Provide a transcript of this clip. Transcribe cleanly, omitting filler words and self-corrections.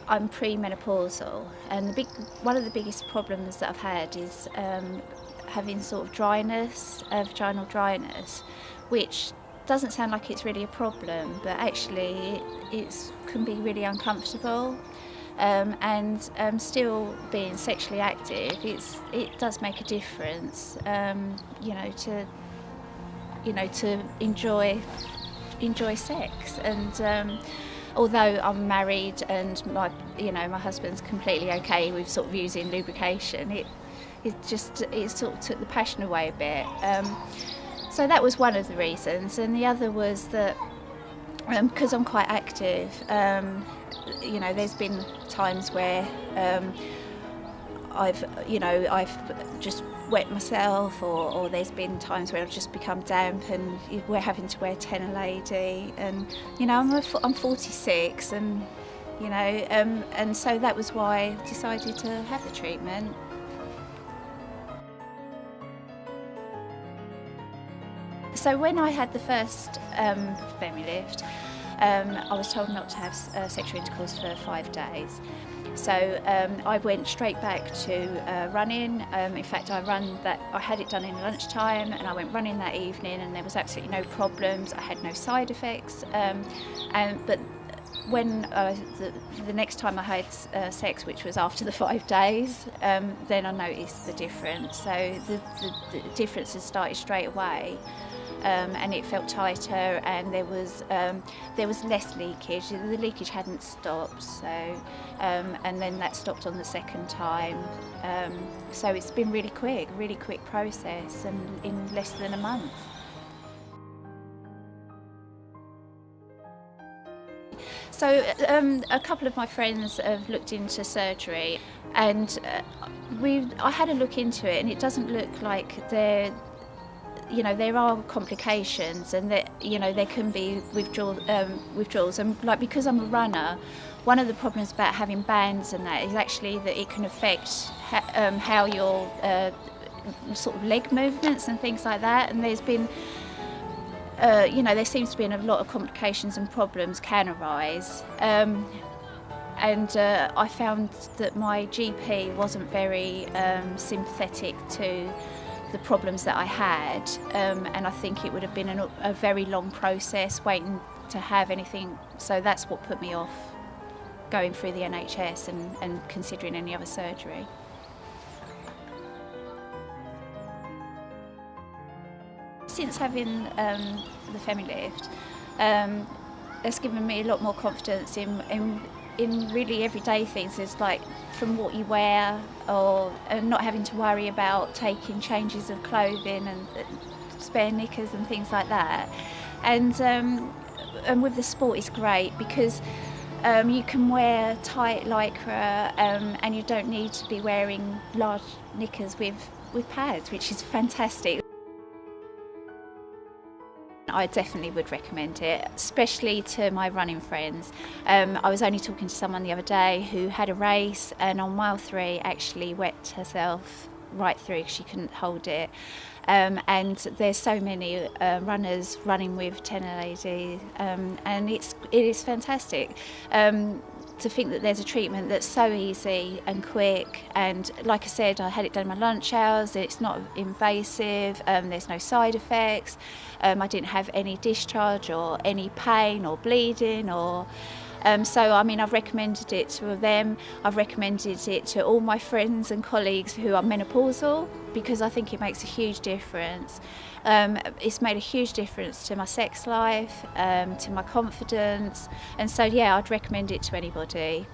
I'm premenopausal, and one of the biggest problems that I've had is having sort of dryness, vaginal dryness, which doesn't sound like it's really a problem, but actually it can be really uncomfortable. And still being sexually active, it does make a difference. To enjoy sex, and although I'm married and my husband's completely okay with sort of using lubrication, it sort of took the passion away a bit. So that was one of the reasons, and the other was that because I'm quite active, there's been times where I've just wet myself, or there's been times where I've just become damp and we're having to wear tenor lady, and I'm 46, and and so that was why I decided to have the treatment. So when I had the first Femilift, I was told not to have sexual intercourse for 5 days. So I went straight back to running. In fact, I had it done in lunchtime, and I went running that evening, and there was absolutely no problems. I had no side effects. But when the next time I had sex, which was after the 5 days, then I noticed the difference. So the differences started straight away. And it felt tighter, and there was less leakage. The leakage hadn't stopped, so and then that stopped on the second time. So it's been really quick process, and in less than a month. So a couple of my friends have looked into surgery, and I had a look into it, and it doesn't look like there are complications, and that there can be withdrawals, and because I'm a runner, one of the problems about having bands and that is actually that it can affect how your sort of leg movements and things like that, and there's been there seems to be a lot of complications and problems can arise, and I found that my GP wasn't very sympathetic to the problems that I had, and I think it would have been a very long process waiting to have anything, so that's what put me off going through the NHS and considering any other surgery. Since having the Femilift, it's given me a lot more confidence in really everyday things. It's like from what you wear, or not having to worry about taking changes of clothing and spare knickers and things like that. And with the sport, it's great because you can wear tight lycra, and you don't need to be wearing large knickers with pads, which is fantastic. I definitely would recommend it, especially to my running friends. I was only talking to someone the other day who had a race, and on mile 3 actually wet herself right through because she couldn't hold it. And there's so many runners running with tenor lady, and it is fantastic. To think that there's a treatment that's so easy and quick, and like I said, I had it done in my lunch hours. It's not invasive, there's no side effects, I didn't have any discharge or any pain or bleeding, or so I mean, I've recommended it to them. I've recommended it to all my friends and colleagues who are menopausal, because I think it makes a huge difference. It's made a huge difference to my sex life, to my confidence, and so yeah, I'd recommend it to anybody.